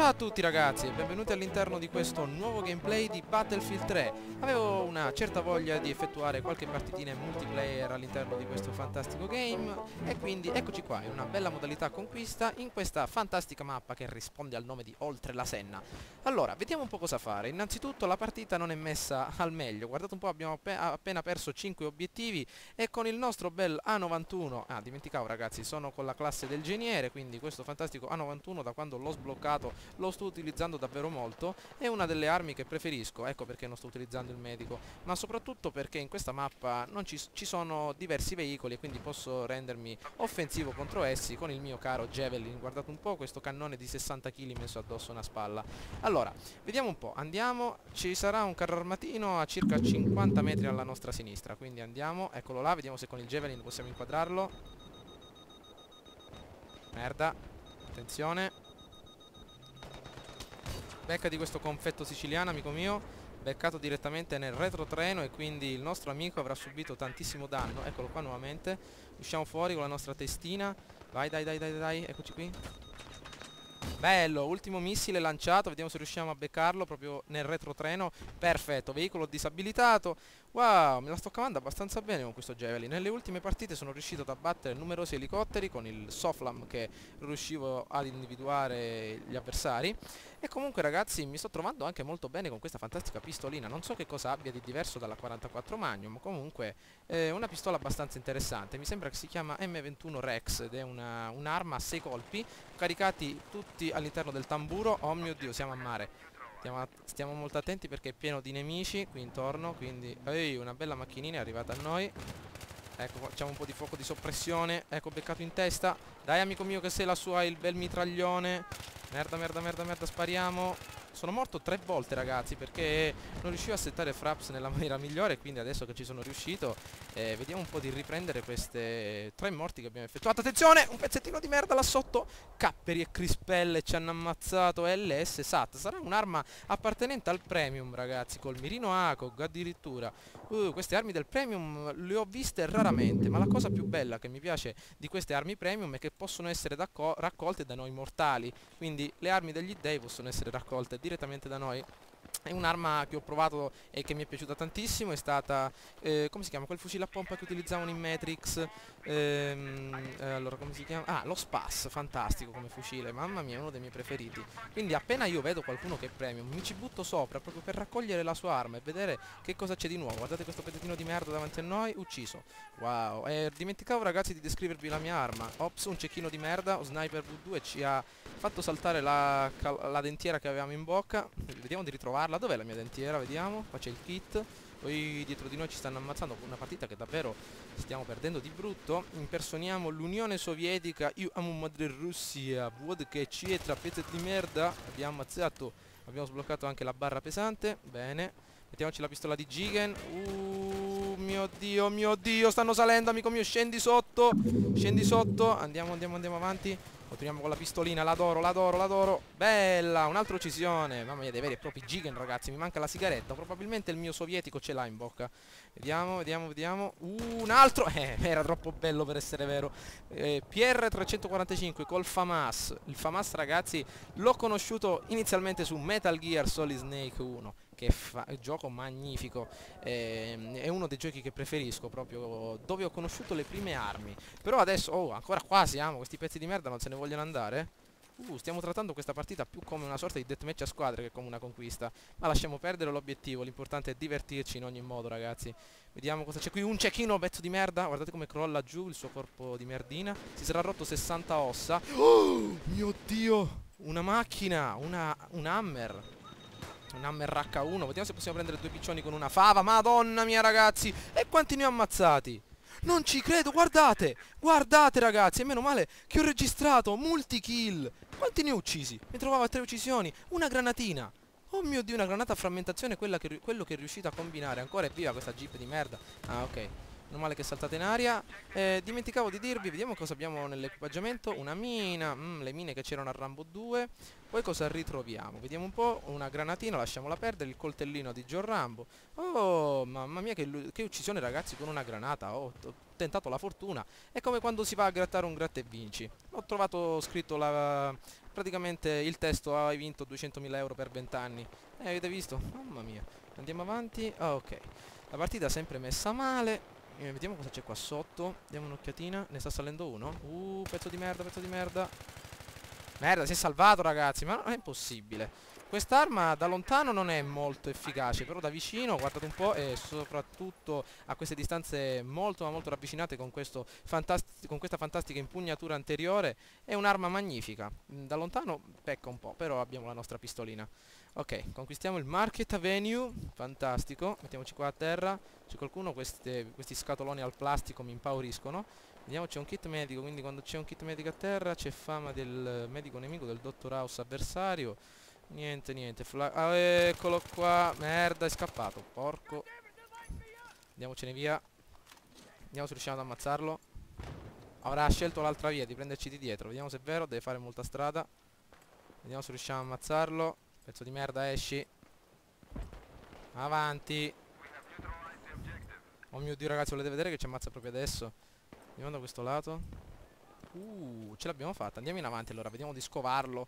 Ciao a tutti ragazzi e benvenuti all'interno di questo nuovo gameplay di Battlefield 3. Avevo una certa voglia di effettuare qualche partitina in multiplayer all'interno di questo fantastico game e quindi eccoci qua, in una bella modalità conquista in questa fantastica mappa che risponde al nome di Oltre la Senna. Allora, vediamo un po' cosa fare. Innanzitutto la partita non è messa al meglio, guardate un po', abbiamo appena perso 5 obiettivi e con il nostro bel A91, dimenticavo ragazzi, sono con la classe del geniere, quindi questo fantastico A91 da quando l'ho sbloccato lo sto utilizzando davvero molto, è una delle armi che preferisco, ecco perché non sto utilizzando il medico, ma soprattutto perché in questa mappa non ci sono diversi veicoli e quindi posso rendermi offensivo contro essi con il mio caro Javelin. Guardate un po' questo cannone di 60 kg messo addosso a una spalla. Allora, vediamo un po', andiamo, ci sarà un carro armatino a circa 50 metri alla nostra sinistra, quindi andiamo, eccolo là, vediamo se con il Javelin possiamo inquadrarlo. Merda, attenzione. Becca di questo confetto siciliano, amico mio, beccato direttamente nel retrotreno e quindi il nostro amico avrà subito tantissimo danno. Eccolo qua nuovamente, usciamo fuori con la nostra testina. Vai, dai, dai, dai, dai, eccoci qui. Bello, ultimo missile lanciato, vediamo se riusciamo a beccarlo proprio nel retrotreno. Perfetto, veicolo disabilitato. Wow, me la sto cavando abbastanza bene con questo Javelin. Nelle ultime partite sono riuscito ad abbattere numerosi elicotteri con il Soflam che riuscivo ad individuare gli avversari. E comunque ragazzi mi sto trovando anche molto bene con questa fantastica pistolina. Non so che cosa abbia di diverso dalla 44 Magnum, comunque è una pistola abbastanza interessante. Mi sembra che si chiama M21 Rex ed è un'arma a 6 colpi caricati tutti all'interno del tamburo. Oh mio Dio, siamo a mare. Stiamo molto attenti perché è pieno di nemici qui intorno, quindi una bella macchinina è arrivata a noi. Ecco, facciamo un po' di fuoco di soppressione. Ecco, beccato in testa. Dai amico mio che sei lassù, hai il bel mitraglione. Merda, merda, merda, merda, spariamo. Sono morto 3 volte ragazzi perché non riuscivo a settare fraps nella maniera migliore, quindi adesso che ci sono riuscito vediamo un po' di riprendere queste 3 morti che abbiamo effettuato. Attenzione, un pezzettino di merda là sotto. Capperi e crispelle ci hanno ammazzato. LS SAT sarà un'arma appartenente al premium ragazzi, col mirino ACOG addirittura. Queste armi del premium le ho viste raramente, ma la cosa più bella che mi piace di queste armi premium è che possono essere raccolte da noi mortali, quindi le armi degli dei possono essere raccolte direttamente da noi. È un'arma che ho provato e che mi è piaciuta tantissimo, è stata, come si chiama, quel fucile a pompa che utilizzavano in Matrix, allora come si chiama? Lo SPAS, fantastico come fucile, mamma mia, è uno dei miei preferiti. Quindi appena io vedo qualcuno che è premium, mi ci butto sopra proprio per raccogliere la sua arma e vedere che cosa c'è di nuovo. Guardate questo pezzettino di merda davanti a noi, ucciso. Wow, dimenticavo ragazzi di descrivervi la mia arma. Ops, un cecchino di merda, o Sniper V2 ci ha fatto saltare la dentiera che avevamo in bocca. Vediamo di ritrovarla. Dov'è la mia dentiera? Vediamo. Qua c'è il kit. Poi dietro di noi ci stanno ammazzando con una partita che davvero stiamo perdendo di brutto. Impersoniamo l'Unione Sovietica. Io amo madre Russia. Vuod che ci è tra pezzi di merda. Abbiamo ammazzato. Abbiamo sbloccato anche la barra pesante. Bene. Mettiamoci la pistola di Jigen. Mio Dio, stanno salendo, amico mio. Scendi sotto. Scendi sotto. Andiamo avanti. Continuiamo con la pistolina, l'adoro. Bella, un'altra uccisione. Mamma mia, dei veri e propri Jigen, ragazzi. Mi manca la sigaretta. Probabilmente il mio sovietico ce l'ha in bocca. Vediamo. Un altro. Era troppo bello per essere vero. PR345 col FAMAS. Il FAMAS, ragazzi, l'ho conosciuto inizialmente su Metal Gear Solid Snake 1. Che gioco magnifico, è uno dei giochi che preferisco, proprio dove ho conosciuto le prime armi. Però adesso, ancora qua siamo, questi pezzi di merda non se ne vogliono andare. Stiamo trattando questa partita più come una sorta di deathmatch a squadre che come una conquista. Ma lasciamo perdere l'obiettivo, l'importante è divertirci in ogni modo ragazzi. Vediamo cosa c'è qui, un cecchino, pezzo di merda. Guardate come crolla giù il suo corpo di merdina. Si sarà rotto 60 ossa. Oh mio Dio, una macchina, un Hammer. Un Hammer H1, vediamo se possiamo prendere 2 piccioni con una fava. Madonna mia ragazzi, e quanti ne ho ammazzati? Non ci credo, guardate. Guardate ragazzi, e meno male che ho registrato multi-kill. Quanti ne ho uccisi? Mi trovavo a 3 uccisioni, una granatina. Oh mio Dio, una granata a frammentazione, quello che è riuscito a combinare. Ancora è viva questa jeep di merda. Ok. non male che è saltata in aria. Dimenticavo di dirvi, vediamo cosa abbiamo nell'equipaggiamento. Una mina, le mine che c'erano a Rambo 2. Poi cosa ritroviamo? Vediamo un po', una granatina, lasciamola perdere, il coltellino di John Rambo. Oh, mamma mia, che uccisione ragazzi con una granata. Ho tentato la fortuna. È come quando si va a grattare un gratta e vinci. Ho trovato scritto praticamente il testo, hai vinto 200.000 euro per 20 anni. Avete visto? Mamma mia. Andiamo avanti. Ok. La partita è sempre messa male. Vediamo cosa c'è qua sotto. Diamo un'occhiatina. Ne sta salendo uno. Pezzo di merda, pezzo di merda. Merda, si è salvato ragazzi. Ma non è impossibile. Quest'arma da lontano non è molto efficace, però da vicino, guardate un po', e soprattutto a queste distanze molto ma molto ravvicinate con questa fantastica impugnatura anteriore, è un'arma magnifica. Da lontano pecca un po', però abbiamo la nostra pistolina. Ok, conquistiamo il Market Avenue, fantastico. Mettiamoci qua a terra. C'è qualcuno, questi scatoloni al plastico mi impauriscono. Vediamo, c'è un kit medico, quindi quando c'è un kit medico a terra c'è fama del medico nemico, del Dottor House avversario. Niente, niente. Eccolo qua. Merda, è scappato. Porco. Andiamocene via. Vediamo se riusciamo ad ammazzarlo. Avrà scelto l'altra via di prenderci di dietro. Vediamo se è vero. Deve fare molta strada. Vediamo se riusciamo ad ammazzarlo. Pezzo di merda, esci. Avanti. Oh mio Dio ragazzi, volete vedere che ci ammazza proprio adesso? Andiamo da questo lato. Ce l'abbiamo fatta. Andiamo in avanti allora. Vediamo di scovarlo.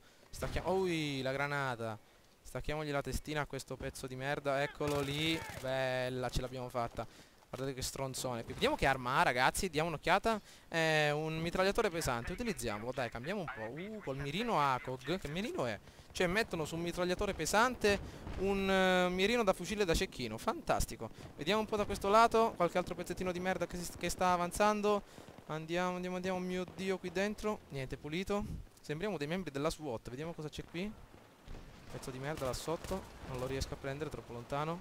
La granata. Stacchiamogli la testina a questo pezzo di merda. Eccolo lì. Bella, ce l'abbiamo fatta. Guardate che stronzone. Vediamo che arma ha ragazzi. Diamo un'occhiata. Un mitragliatore pesante. Utilizziamolo. Dai, cambiamo un po'. Col mirino ACOG. Che mirino è? Cioè mettono su un mitragliatore pesante un mirino da fucile da cecchino. Fantastico. Vediamo un po' da questo lato. Qualche altro pezzettino di merda che sta avanzando. Andiamo, andiamo, andiamo. Mio Dio, qui dentro. Niente, pulito. Sembriamo dei membri della SWAT. Vediamo cosa c'è qui. Pezzo di merda là sotto. Non lo riesco a prendere, troppo lontano.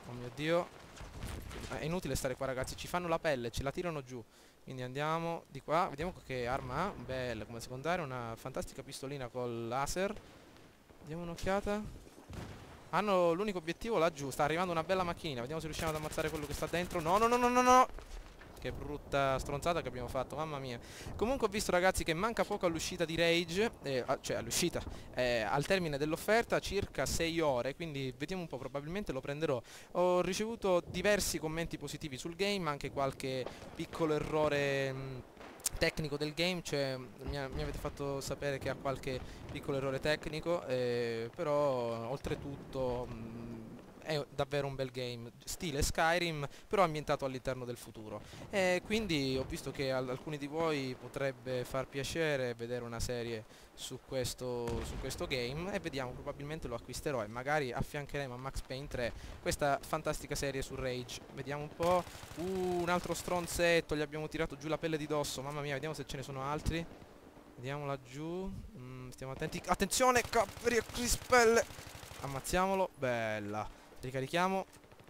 Oh mio Dio. È inutile stare qua ragazzi. Ci fanno la pelle, ce la tirano giù. Quindi andiamo di qua. Vediamo che arma ha. Bella, come secondaria. Una fantastica pistolina col laser. Diamo un'occhiata. Hanno l'unico obiettivo laggiù. Sta arrivando una bella macchinina. Vediamo se riusciamo ad ammazzare quello che sta dentro. No, no, no, no, no, no. Che brutta stronzata che abbiamo fatto, mamma mia. Comunque ho visto ragazzi che manca poco all'uscita di Rage, cioè all'uscita, al termine dell'offerta, circa 6 ore, quindi vediamo un po', probabilmente lo prenderò. Ho ricevuto diversi commenti positivi sul game, anche qualche piccolo errore tecnico del game, cioè mi avete fatto sapere che ha qualche piccolo errore tecnico, però oltretutto è davvero un bel game, stile Skyrim, però ambientato all'interno del futuro. E quindi ho visto che ad alcuni di voi potrebbe far piacere vedere una serie su questo game, e vediamo, probabilmente lo acquisterò e magari affiancheremo a Max Payne 3 questa fantastica serie su Rage. Vediamo un po'. Un altro stronzetto, gli abbiamo tirato giù la pelle di dosso, mamma mia, vediamo se ce ne sono altri. Vediamo laggiù. Stiamo attenti. Attenzione, capperi a crispelle. Ammazziamolo, bella. Ricarichiamo.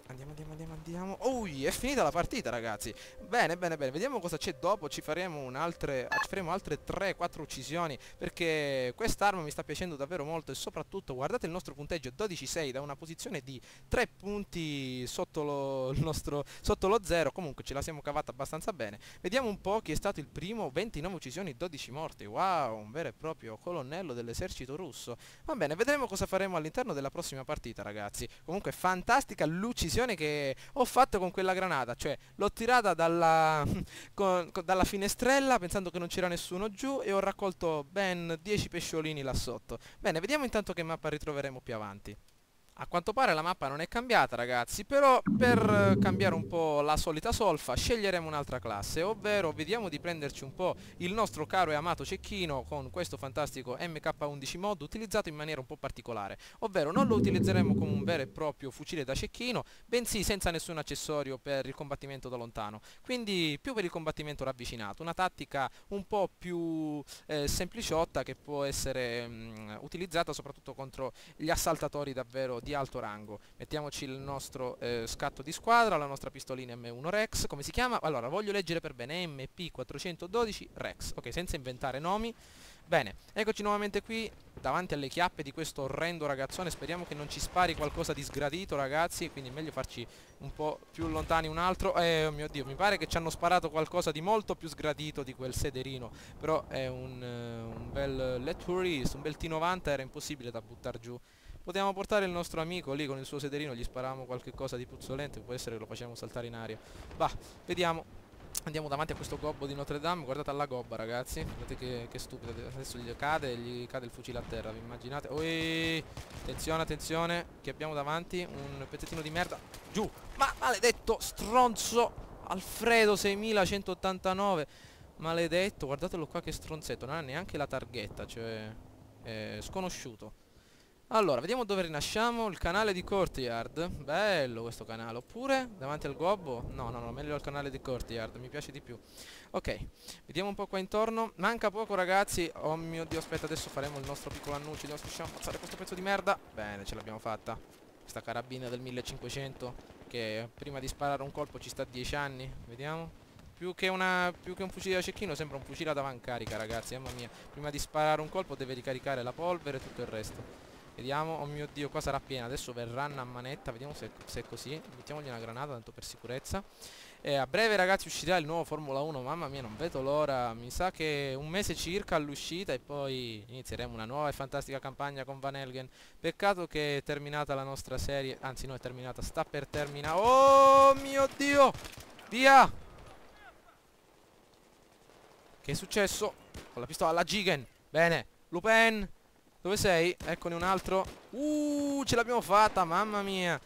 Andiamo, andiamo, andiamo, andiamo. È finita la partita ragazzi. Bene, bene, bene. Vediamo cosa c'è dopo. Ci faremo altre 3-4 uccisioni, perché quest'arma mi sta piacendo davvero molto. E soprattutto guardate il nostro punteggio 12-6, da una posizione di 3 punti sotto lo 0. Comunque ce la siamo cavata abbastanza bene. Vediamo un po' chi è stato il primo. 29 uccisioni, 12 morti. Wow, un vero e proprio colonnello dell'esercito russo. Va bene, vedremo cosa faremo all'interno della prossima partita ragazzi. Comunque fantastica l'uccisione che ho fatto con quella granata, cioè l'ho tirata dalla finestrella pensando che non c'era nessuno giù, e ho raccolto ben 10 pesciolini là sotto. Bene, vediamo intanto che mappa ritroveremo più avanti. A quanto pare la mappa non è cambiata ragazzi, però per cambiare un po' la solita solfa sceglieremo un'altra classe, ovvero vediamo di prenderci un po' il nostro caro e amato cecchino con questo fantastico MK11 mod utilizzato in maniera un po' particolare, ovvero non lo utilizzeremo come un vero e proprio fucile da cecchino, bensì senza nessun accessorio per il combattimento da lontano, quindi più per il combattimento ravvicinato, una tattica un po' più sempliciotta che può essere utilizzata soprattutto contro gli assaltatori davvero di alto rango. Mettiamoci il nostro scatto di squadra, la nostra pistolina M1 Rex, come si chiama? Allora, voglio leggere per bene, MP412 Rex, ok, senza inventare nomi. Bene, eccoci nuovamente qui, davanti alle chiappe di questo orrendo ragazzone. Speriamo che non ci spari qualcosa di sgradito, ragazzi, quindi è meglio farci un po' più lontani un altro. Oh mio Dio, mi pare che ci hanno sparato qualcosa di molto più sgradito di quel sederino. Però è un bel Let Tourist, un bel T90, era impossibile da buttare giù. Potevamo portare il nostro amico lì con il suo sederino, gli sparavamo qualche cosa di puzzolente, può essere che lo facciamo saltare in aria. Bah, vediamo. Andiamo davanti a questo gobbo di Notre Dame, guardate alla gobba, ragazzi, guardate che stupido, adesso gli cade il fucile a terra, vi immaginate? Ui, attenzione, attenzione, che abbiamo davanti un pezzettino di merda, giù, ma maledetto stronzo, Alfredo 6189, maledetto, guardatelo qua che stronzetto, non ha neanche la targhetta, cioè, sconosciuto. Allora, vediamo dove rinasciamo. Il canale di Courtyard. Bello questo canale. Oppure davanti al gobbo? No, no, no, meglio il canale di Courtyard, mi piace di più. Ok, vediamo un po' qua intorno. Manca poco, ragazzi. Oh mio Dio, aspetta, adesso faremo il nostro piccolo annuncio. Riusciamo a ammazzare questo pezzo di merda. Bene, ce l'abbiamo fatta. Questa carabina del 1500 che prima di sparare un colpo ci sta 10 anni. Vediamo. Più che un fucile da cecchino sembra un fucile ad avancarica, ragazzi. Mamma mia. Prima di sparare un colpo deve ricaricare la polvere e tutto il resto. Vediamo, oh mio Dio, qua sarà piena. Adesso verranno a manetta, vediamo se è così. Mettiamogli una granata, tanto per sicurezza. E a breve, ragazzi, uscirà il nuovo Formula 1. Mamma mia, non vedo l'ora. Mi sa che un mese circa all'uscita e poi inizieremo una nuova e fantastica campagna con Van Helgen. Peccato che è terminata la nostra serie. Anzi, no, è terminata, sta per terminare. Oh mio Dio! Via! Che è successo? Con la pistola alla Jigen. Bene, Lupin. Dove sei? Eccone un altro. Ce l'abbiamo fatta, mamma mia.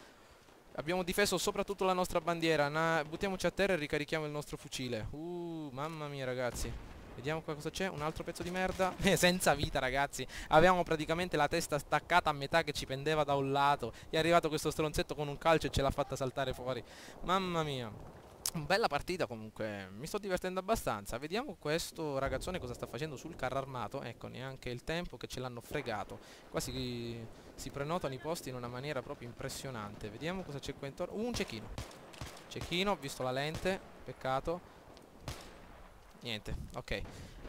Abbiamo difeso soprattutto la nostra bandiera. Buttiamoci a terra e ricarichiamo il nostro fucile. Mamma mia, ragazzi. Vediamo qua cosa c'è. Un altro pezzo di merda. Senza vita, ragazzi. Avevamo praticamente la testa staccata a metà che ci pendeva da un lato. È arrivato questo stronzetto con un calcio e ce l'ha fatta saltare fuori. Mamma mia. Bella partita comunque, mi sto divertendo abbastanza. Vediamo questo ragazzone cosa sta facendo sul carro armato. Ecco, neanche il tempo che ce l'hanno fregato. Qua si prenotano i posti in una maniera proprio impressionante. Vediamo cosa c'è qua intorno. Un cecchino. Cecchino, ho visto la lente, peccato. Niente, ok.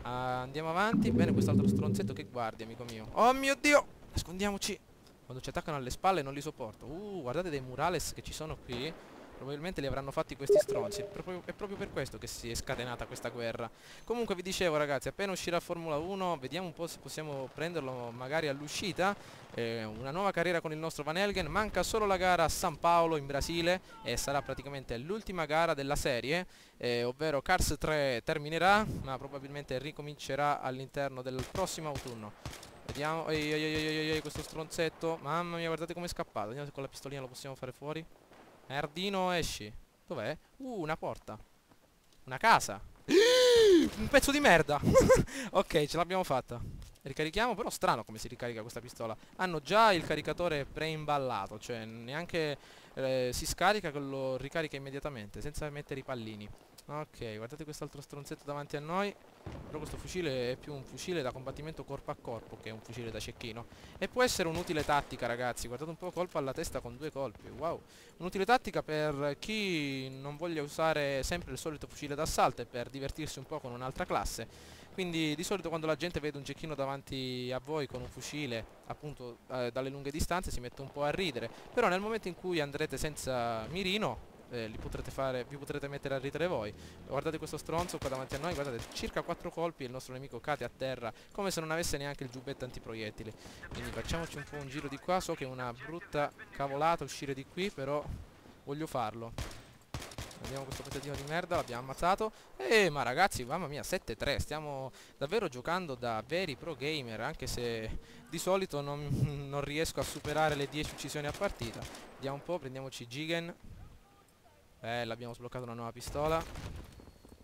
Andiamo avanti. Bene, quest'altro stronzetto che guardi, amico mio. Oh mio Dio, nascondiamoci. Quando ci attaccano alle spalle non li sopporto. Guardate dei murales che ci sono qui. Probabilmente li avranno fatti questi stronzi. È proprio per questo che si è scatenata questa guerra. Comunque vi dicevo, ragazzi, appena uscirà Formula 1, vediamo un po' se possiamo prenderlo magari all'uscita. Una nuova carriera con il nostro Van Helgen. Manca solo la gara a San Paolo in Brasile e sarà praticamente l'ultima gara della serie, ovvero Cars 3 terminerà, ma probabilmente ricomincerà all'interno del prossimo autunno. Vediamo. Questo stronzetto. Mamma mia, guardate come è scappato. Vediamo se con la pistolina lo possiamo fare fuori. Nerdino, esci. Dov'è? Una porta. Una casa. Un pezzo di merda. Ok, ce l'abbiamo fatta. Ricarichiamo, però strano come si ricarica questa pistola. Hanno già il caricatore preimballato, cioè neanche si scarica che lo ricarica immediatamente, senza mettere i pallini. Ok, guardate quest'altro stronzetto davanti a noi. Però questo fucile è più un fucile da combattimento corpo a corpo che un fucile da cecchino. E può essere un'utile tattica, ragazzi. Guardate un po', colpo alla testa con 2 colpi. Wow. Un'utile tattica per chi non voglia usare sempre il solito fucile d'assalto e per divertirsi un po' con un'altra classe. Quindi di solito quando la gente vede un cecchino davanti a voi con un fucile, appunto dalle lunghe distanze, si mette un po' a ridere. Però nel momento in cui andrete senza mirino, vi potrete mettere a ridere voi. Guardate questo stronzo qua davanti a noi, guardate, circa 4 colpi e il nostro nemico cade a terra come se non avesse neanche il giubbetto antiproiettili. Quindi facciamoci un po' un giro di qua. So che è una brutta cavolata uscire di qui, però voglio farlo. Vediamo questo pezzettino di merda, l'abbiamo ammazzato. Ma ragazzi, mamma mia, 7-3. Stiamo davvero giocando da veri pro gamer, anche se di solito non riesco a superare le 10 uccisioni a partita. Vediamo un po', prendiamoci Jigen. L'abbiamo sbloccato una nuova pistola.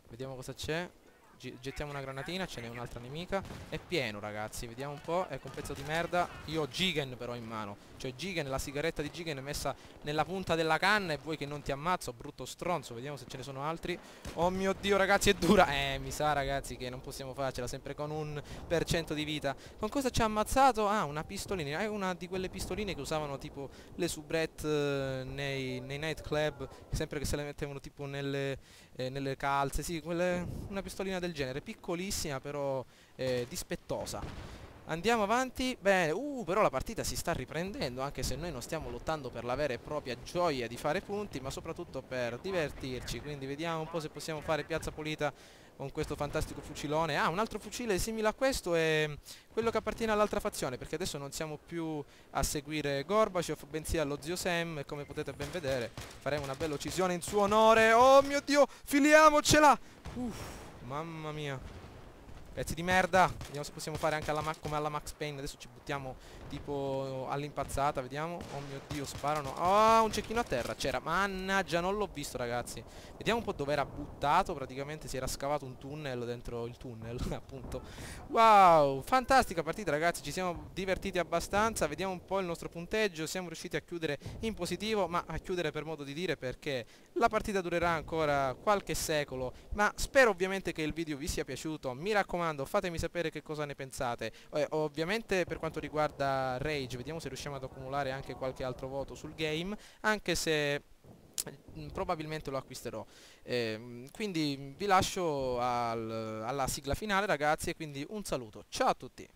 Vediamo cosa c'è. gettiamo una granatina, ce n'è un'altra nemica. È pieno ragazzi, vediamo un po'. Ecco un pezzo di merda. Io ho Jigen però in mano. Cioè Jigen, la sigaretta di Jigen è messa nella punta della canna e vuoi che non ti ammazzo, brutto stronzo. Vediamo se ce ne sono altri. Oh mio Dio ragazzi, è dura. Mi sa ragazzi che non possiamo farcela, sempre con 1% di vita. Con cosa ci ha ammazzato? Ah, una pistolina. È una di quelle pistoline che usavano tipo le soubrette nei nightclub, sempre che se le mettevano tipo nelle calze. Sì, una pistolina del genere, piccolissima però dispettosa. Andiamo avanti, bene, però la partita si sta riprendendo, anche se noi non stiamo lottando per la vera e propria gioia di fare punti, ma soprattutto per divertirci, quindi vediamo un po' se possiamo fare piazza pulita con questo fantastico fucilone. Ah, un altro fucile simile a questo è quello che appartiene all'altra fazione, perché adesso non siamo più a seguire Gorbachev, bensì allo zio Sam, e come potete ben vedere faremo una bella uccisione in suo onore. Oh mio Dio, filiamocela! Mamma mia. Pezzi di merda. Vediamo se possiamo fare anche come alla Max Payne. Adesso ci buttiamo tipo all'impazzata. Vediamo. Oh mio Dio, sparano. Oh, un cecchino a terra c'era. Mannaggia, non l'ho visto ragazzi. Vediamo un po' dove era buttato. Praticamente si era scavato un tunnel dentro il tunnel appunto. Wow, fantastica partita ragazzi. Ci siamo divertiti abbastanza. Vediamo un po' il nostro punteggio. Siamo riusciti a chiudere in positivo, ma a chiudere per modo di dire, perché la partita durerà ancora qualche secolo. Ma spero ovviamente che il video vi sia piaciuto. Mi raccomando, fatemi sapere che cosa ne pensate. Ovviamente per quanto riguarda Rage, vediamo se riusciamo ad accumulare anche qualche altro voto sul game, anche se probabilmente lo acquisterò. Quindi vi lascio alla sigla finale ragazzi, e quindi un saluto. Ciao a tutti.